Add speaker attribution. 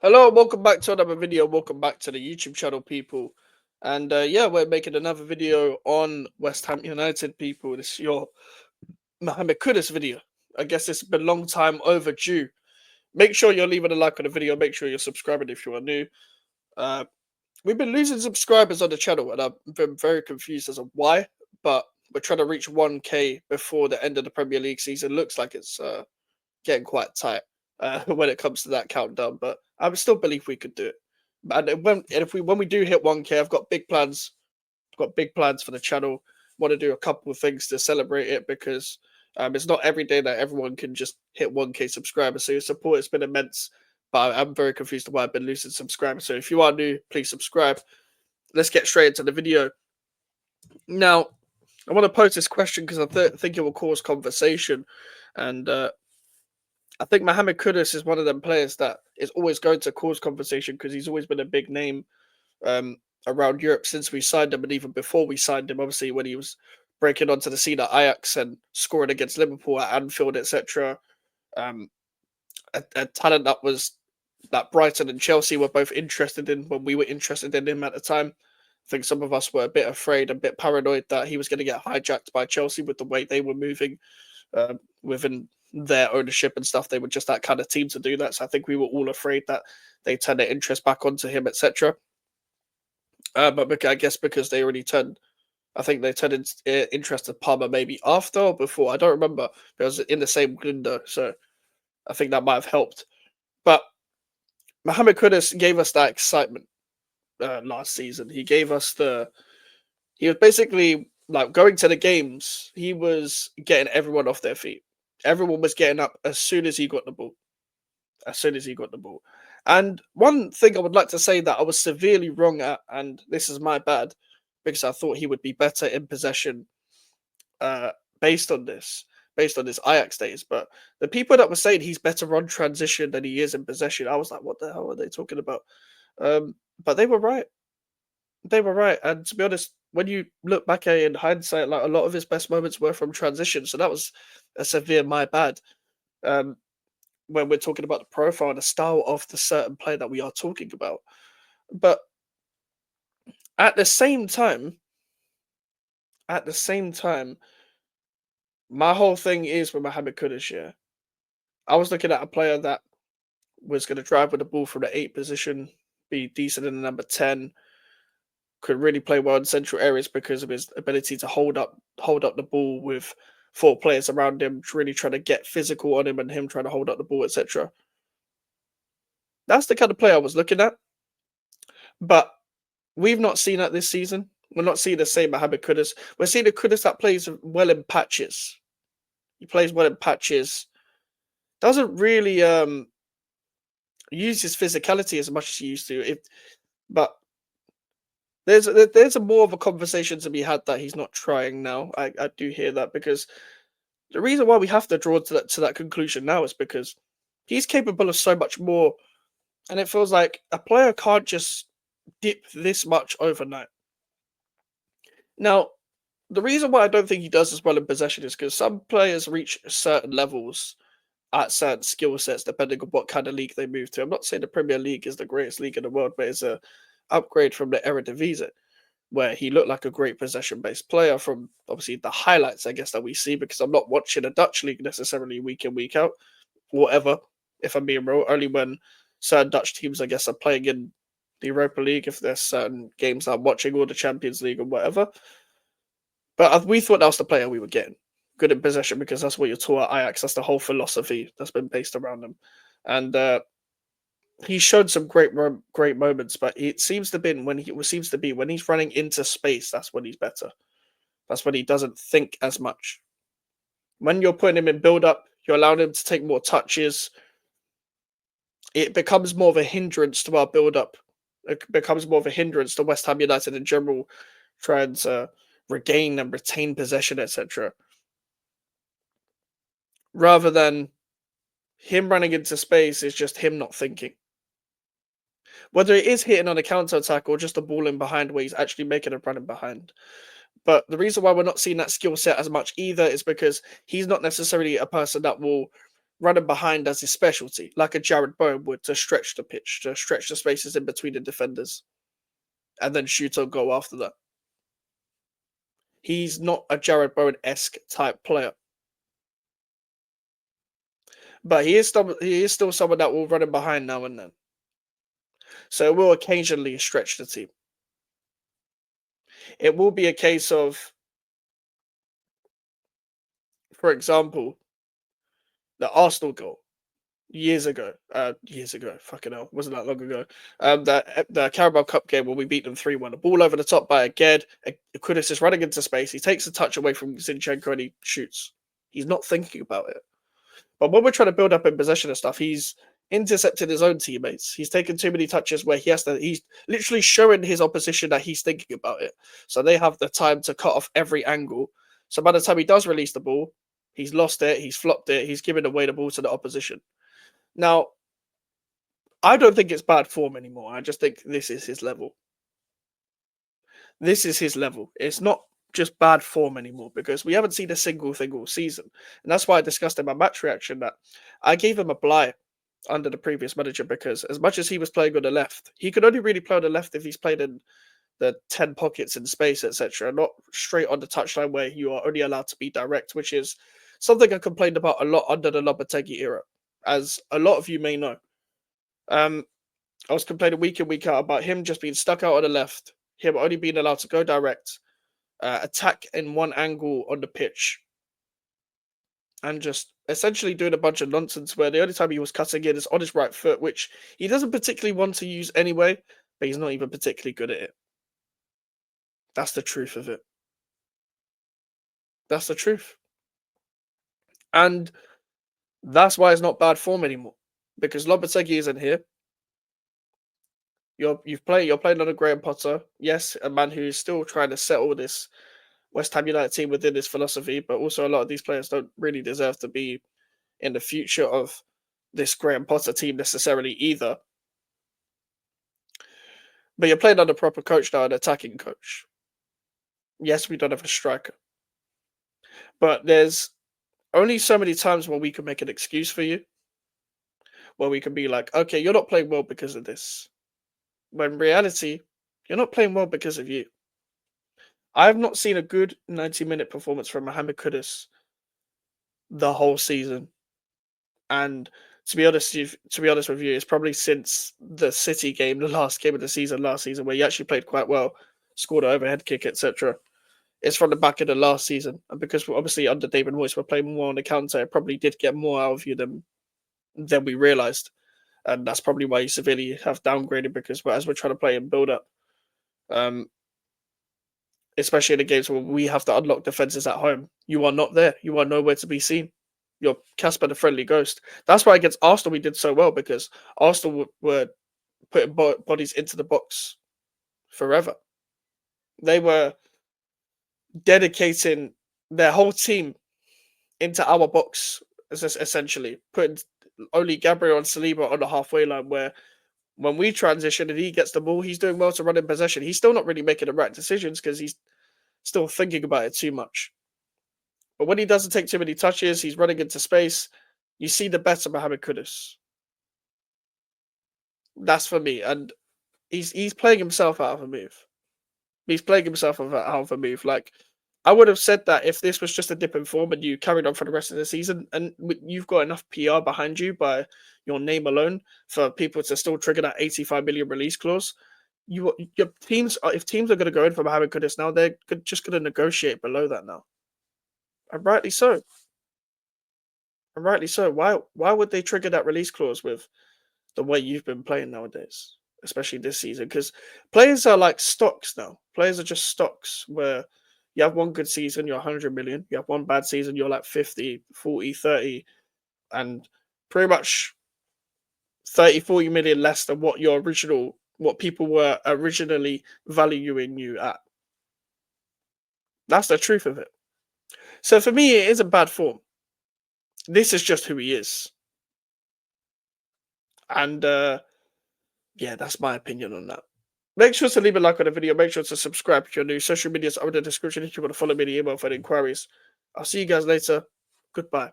Speaker 1: Hello, welcome back to another video. Welcome back to the YouTube channel, people. And yeah, we're making another video on West Ham United, people. This is your Mohamed Kudus video. I guess it's been a long time overdue. Make sure you're leaving a like on the video. Make sure you're subscribing if you are new. Uh, we've been losing subscribers on the channel, and I've been very confused as to why. But we're trying to reach 1K before the end of the Premier League season. Looks like it's getting quite tight when it comes to that countdown, but I still believe we could do it. When we do hit 1K, I've got big plans. I've got big plans for the channel. Want to do a couple of things to celebrate it because it's not every day that everyone can just hit 1K subscribers. So your support has been immense, but I'm very confused why I've been losing subscribers. So if you are new, please subscribe. Let's get straight into the video. Now, I want to pose this question because think it will cause conversation, and I think Mohamed Kudus is one of them players that is always going to cause conversation because he's always been a big name um, around Europe since we signed him, and even before we signed him, obviously when he was breaking onto the scene at Ajax and scoring against Liverpool at Anfield, etc. Um, a talent that Brighton and Chelsea were both interested in when we were interested in him at the time. I think some of us were a bit afraid, a bit paranoid that he was going to get hijacked by Chelsea with the way they were moving within their ownership and stuff. They were just that kind of team to do that. So I think we were all afraid that they turned their interest back onto him, etc. But I guess because they already turned, I think they turned interest to Palmer maybe after or before. I don't remember. It was in the same window, so I think that might have helped. But Mohamed Kudus gave us that excitement last season. He gave us the. He was basically like going to the games. He was getting everyone off their feet. Everyone was getting up as soon as he got the ball. As soon as he got the ball. And one thing I would like to say that I was severely wrong at, and this is my bad, because I thought he would be better in possession uh, based on this, based on his Ajax days. But the people that were saying he's better on transition than he is in possession, I was like, what the hell are they talking about? But they were right. They were right. And to be honest, when you look back at it in hindsight, like a lot of his best moments were from transition. So that was a severe my bad. Um, when we're talking about the profile and the style of the certain player that we are talking about. But at the same time, at the same time, my whole thing is with Mohamed Kudus. Yeah, I was looking at a player that was going to drive with the ball from the 8 position, be decent in the number 10, could really play well in central areas because of his ability to hold up the ball with 4 players around him, really trying to get physical on him and him trying to hold up the ball, etc. That's the kind of player I was looking at. But we've not seen that this season. We're not seeing the same Mohamed Kudus. We're seeing a Kudus that plays well in patches. He plays well in patches. Doesn't really use his physicality as much as he used to. But there's a more of a conversation to be had that he's not trying now. I do hear that because the reason why we have to draw to that conclusion now is because he's capable of so much more, and it feels like a player can't just dip this much overnight. Now, the reason why I don't think he does as well in possession is because some players reach certain levels at certain skill sets depending on what kind of league they move to. I'm not saying the Premier League is the greatest league in the world, but it's a upgrade from the Eredivisie, where he looked like a great possession-based player from obviously the highlights, I guess, that we see, because I'm not watching a Dutch league necessarily week in, week out, whatever, if I'm being real, only when certain Dutch teams, I guess, are playing in the Europa League, if there's certain games I'm watching, or the Champions League or whatever. But we thought that was the player we were getting. Good in possession because that's what you're taught at Ajax. That's the whole philosophy that's been based around them. And he showed some great moments, but it seems to be when he's running into space, that's when he's better. That's when he doesn't think as much. When you're putting him in build up, you're allowing him to take more touches. It becomes more of a hindrance to our build up. It becomes more of a hindrance to West Ham United in general, trying to regain and retain possession, etc. Rather than him running into space, is just him not thinking. Whether it is hitting on a counter attack or just a ball in behind where he's actually making a run in behind. But the reason why we're not seeing that skill set as much either is because he's not necessarily a person that will running behind as his specialty, like a Jared Bowen would, to stretch the pitch, to stretch the spaces in between the defenders, and then shoot or go after that. He's not a Jared Bowen-esque type player, but he is still someone that will run in behind now and then. So it will occasionally stretch the team. It will be a case of, for example, the Arsenal goal years ago, fucking hell, wasn't that long ago. The Carabao Cup game when we beat them 3-1, a ball over the top by a Ged, Kudus is running into space. He takes a touch away from Zinchenko and he shoots. He's not thinking about it. But when we're trying to build up in possession and stuff, he's intercepted his own teammates. He's taken too many touches where he's literally showing his opposition that he's thinking about it. So they have the time to cut off every angle. So by the time he does release the ball, he's lost it, he's flopped it, he's given away the ball to the opposition. Now, I don't think it's bad form anymore. I just think this is his level. This is his level. It's not just bad form anymore because we haven't seen a single thing all season. And that's why I discussed in my match reaction that I gave him a bligh under the previous manager because as much as he was playing on the left, he could only really play on the left if he's played in the 10 pockets in space, etc., not straight on the touchline where you are only allowed to be direct, which is something I complained about a lot under the Lopetegui era, as a lot of you may know. I was complaining week in, week out about him just being stuck out on the left, him only being allowed to go direct, attack in one angle on the pitch, and just essentially doing a bunch of nonsense where the only time he was cutting in is on his right foot, which he doesn't particularly want to use anyway, but he's not even particularly good at it. That's the truth of it. That's the truth. And that's why it's not bad form anymore. Because Lopetegui isn't here. You're playing under Graham Potter. Yes, a man who's still trying to settle this West Ham United team within his philosophy, but also a lot of these players don't really deserve to be in the future of this Graham Potter team necessarily either. But you're playing under proper coach now, an attacking coach. Yes, we don't have a striker. But there's only so many times where we can make an excuse for you. Where we can be like, okay, you're not playing well because of this. When in reality, you're not playing well because of you. I have not seen a good 90-minute performance from Mohamed Kudus the whole season. And to be honest with you, it's probably since the City game, the last game of the season last season, where he actually played quite well, scored an overhead kick, etc. It's from the back of the last season, and because we're obviously under David Moyes, we're playing more on the counter. It probably did get more out of you than we realised, and that's probably why you severely have downgraded. Because as we're trying to play and build up, especially in the games where we have to unlock defenses at home, you are not there. You are nowhere to be seen. You're Casper the Friendly Ghost. That's why against Arsenal we did so well, because Arsenal were putting bodies into the box forever. They were dedicating their whole team into our box, essentially putting only Gabriel and Saliba on the halfway line, where when we transition and he gets the ball, he's doing well to run in possession. He's still not really making the right decisions because he's still thinking about it too much. But when he doesn't take too many touches, he's running into space. You see the better Mohamed Kudus. That's for me. And he's playing himself out of a move. He's playing himself out of a move. Like, I would have said that if this was just a dip in form and you carried on for the rest of the season, and you've got enough PR behind you by your name alone for people to still trigger that 85 million release clause. Your teams, if teams are going to go in for Mohamed Kudus now, they're just going to negotiate below that now. And rightly so. And rightly so. Why would they trigger that release clause with the way you've been playing nowadays, especially this season? Because players are like stocks now. Players are just stocks where you have one good season, you're 100 million. You have one bad season, you're like 50, 40, 30, and pretty much 30, 40 million less than what people were originally valuing you at. That's the truth of it. So for me, it isn't bad form. This is just who he is. And yeah, that's my opinion on that. Make sure to leave a like on the video. Make sure to subscribe if you're new. Social medias are in the description if you want to follow me in the email for any inquiries. I'll see you guys later. Goodbye.